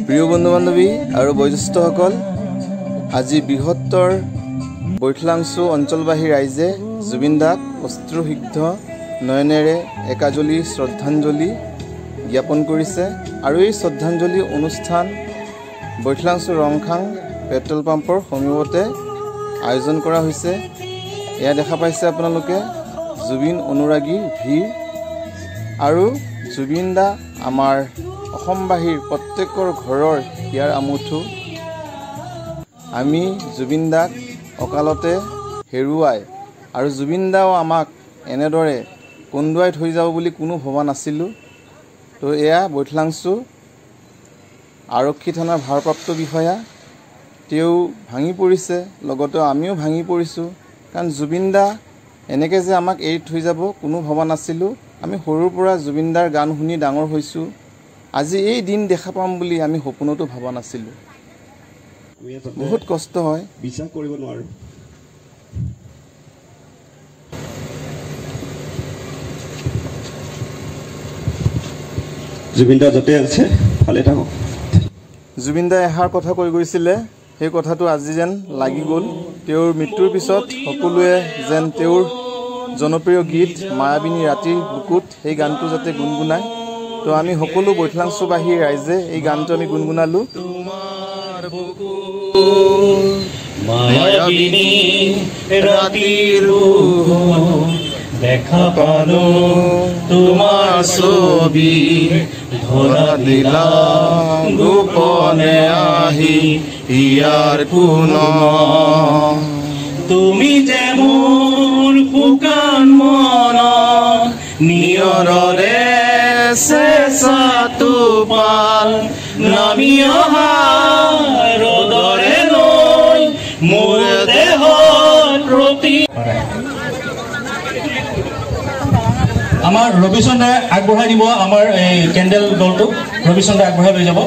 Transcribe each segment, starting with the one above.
প্ৰিয় বন্ধু বান্ধৱী আৰু বয়োজ্যেষ্ঠসকল, আজি বৃহত্তৰ বৈঠলাংশু অঞ্চলবাসী ৰাইজে জুবিন দাক অশ্ৰুসিদ্ধ নয়নেৰে একাজলি শ্ৰদ্ধাঞ্জলি জ্ঞাপন কৰিছে। আৰু এই শ্ৰদ্ধাঞ্জলি অনুষ্ঠান বৈঠলাংশু ৰংখাং পেট্ৰল পাম্পৰ সমীপতে আয়োজন কৰা হৈছে। এয়া দেখা পাইছে আপোনালোকে জুবিন অনুৰাগীৰ ভিৰ। আৰু জুবিন দা আমাৰ অসমবাসীৰ প্ৰত্যেকৰ ঘৰৰ হিয়াৰ আমুঠু। আমি জুবিন দাক অকালতে হেৰুৱাই আৰু জুবিন দাও আমাক এনেদৰে কন্দুৱাই থৈ যাব বুলি কোনো ভবা নাছিলোঁ। তো এয়া বৈঠলাংশু আৰক্ষী থানাৰ ভাৰপ্ৰাপ্ত বিষয়া, তেওঁ ভাঙি পৰিছে, লগতে আমিও ভাঙি পৰিছোঁ। কাৰণ জুবিন দা এনেকৈ যে আমাক এৰি থৈ যাব কোনো ভবা নাছিলোঁ। আমি সৰুৰ পৰা জুবিন দাৰ গান শুনি ডাঙৰ হৈছোঁ। আজি এই দিন দেখা পাম বুলি আমি সপোনতো ভবা নাছিলোঁ। বহুত কষ্ট হয়, বিশ্বাস কৰিব নোৱাৰোঁ। জুবিন দা য'তে আছে ভালে থাকক। জুবিন দাই এষাৰ কথা কৈ গৈছিলে, সেই কথাটো আজি যেন লাগি গ'ল। তেওঁৰ মৃত্যুৰ পিছত সকলোৱে যেন তেওঁৰ জনপ্ৰিয় গীত মায়াবিনী ৰাতিৰ বুকুত সেই গানটো যাতে গুণগুণায়। তো আমি সকলো বৈঠলাংশুবাসী ৰাইজে এই গানটো আমি গুণগুণালোঁ। মায়াবিনী ৰাতিৰ দেখা পালো তোমাৰ ছবি, ধৰা দিলা গোপনে আহি ইয়াৰ কোন, তুমি যে মোৰ শুকান মন নিয়ৰৰে চেঁচাটো পাল, নামি অহা ৰ'দৰে লৈ মোৰ দেহৰ প্ৰতি। আমাৰ ৰবিচন্দ্ৰে আগবঢ়াই দিব আমাৰ এই কেণ্ডেল দলটোক। ৰবিচন্দ্ৰে আগবঢ়াই লৈ যাব,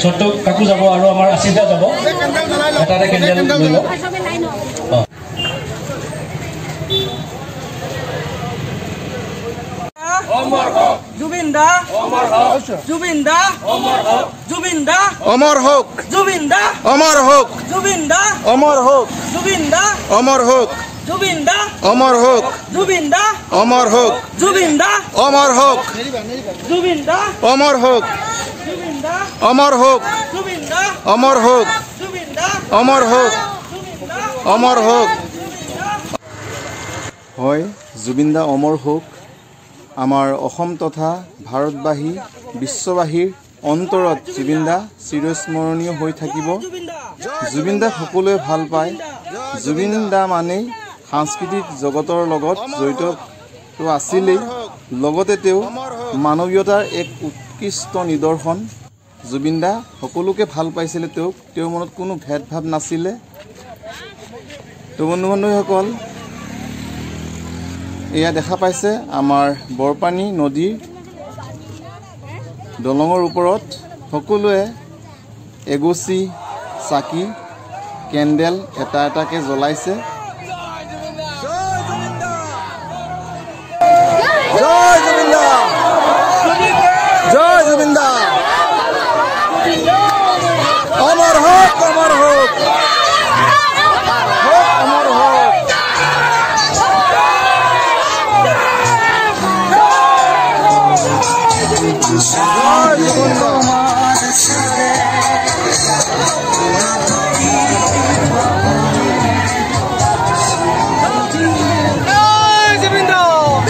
চট্টক কাকো যাব আৰু আমাৰ আশীৰ্বাদ যাব। এটা এটা কেণ্ডেল লৈ লওক। অমৰ হোক জুবিন দা, অমৰ হোক জুবিন দা, অমৰ হোক জুবিন দা, অমৰ হোক জুবিন দা, অমৰ হোক জুবিন দা, অমৰ হোক জুবিন দা, অমৰ হোক জুবিন দা, অমৰ হোক জুবিন দা, অমৰ হোক জুবিন দা, অমৰ হোক জুবিন দা, অমৰ হোক জুবিন দা, অমৰ হোক জুবিন দা, অমৰ হোক জুবিন দা, অমৰ হোক অমৰ হোক। হয়, জুবিন দা অমৰ হোক। আমাৰ অসম তথা ভাৰতবাসী বিশ্ববাসীৰ অন্তৰত জুবিন দা চিৰস্মৰণীয় হৈ থাকিব। জুবিন দাক সকলোৱে ভাল পায়। জুবিন দা মানেই সাংস্কৃতিক জগতৰ লগত জড়িতটো আছিলেই, লগতে তেওঁ মানৱীয়তাৰ এক উৎকৃষ্ট নিদৰ্শন। জুবিন দা সকলোকে ভাল পাইছিলে, তেওঁৰ মনত কোনো ভেদভাৱ নাছিলে। তো বন্ধু বান্ধৱীসকল, এয়া দেখা পাইছে আমাৰ বৰপানী নদীৰ দলঙৰ ওপৰত সকলোৱে এগছি চাকি কেণ্ডেল এটা এটাকে জ্বলাইছে। জয় জুবিন দা, জয় জুবিন দা, অমৰ হোক, অমৰ হোক, অমৰ হোক।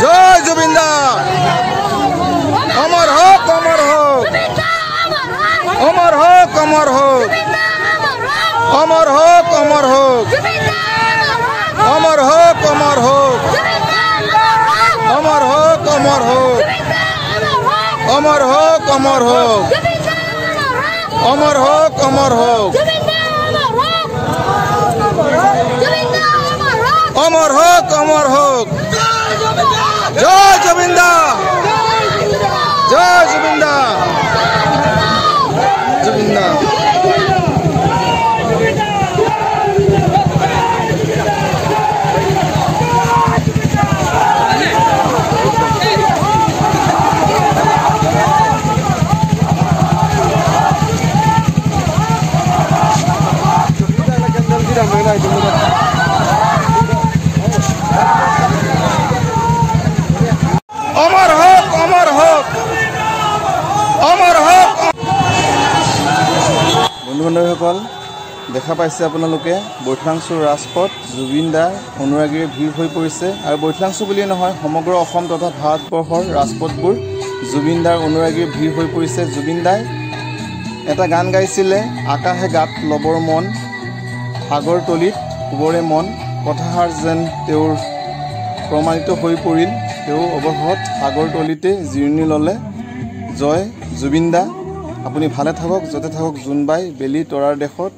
জয় জুবিন দা, অমৰ হোক, অমৰ হোক, অমৰ হোক, অমৰ হোক, অমৰ হোক, অমৰ হোক, অমৰ হোক, অমৰ হোক, অমৰ হোক, অমৰ হোক, অমৰ হোক, অমৰ হোক, অমৰ হোক, অমৰ হোক, অমৰ হোক, অমৰ হোক। জয় জুবিন দা, জয় জুবিন দা, জুবিন দা। বন্ধুসকল দেখা পাইছে আপোনালোকে বৈঠলাংচুৰ ৰাজপথ জুবিন দাৰ অনুৰাগীৰে ভিৰ হৈ পৰিছে আৰু বৈঠলাংচু বুলিয়ে নহয় সমগ্ৰ অসম তথা ভাৰতবৰ্ষৰ ৰাজপথবোৰ জুবিন দাৰ অনুৰাগীৰে ভিৰ হৈ পৰিছে। জুবিন দাই এটা গান গাইছিলে আকাশে গাত লবৰ মন সাগৰ তলিত শুবৰে মন কথাষাৰ যেন তেওঁৰ প্ৰমাণিত হৈ পৰিল। তেওঁ অৱশেষত সাগৰ তলিতে জিৰণি ল'লে। জয় জুবিন দা, আপুনি ভালে থাকক, য'তে থাকক জোনবাই বেলি তৰাৰ দেশত।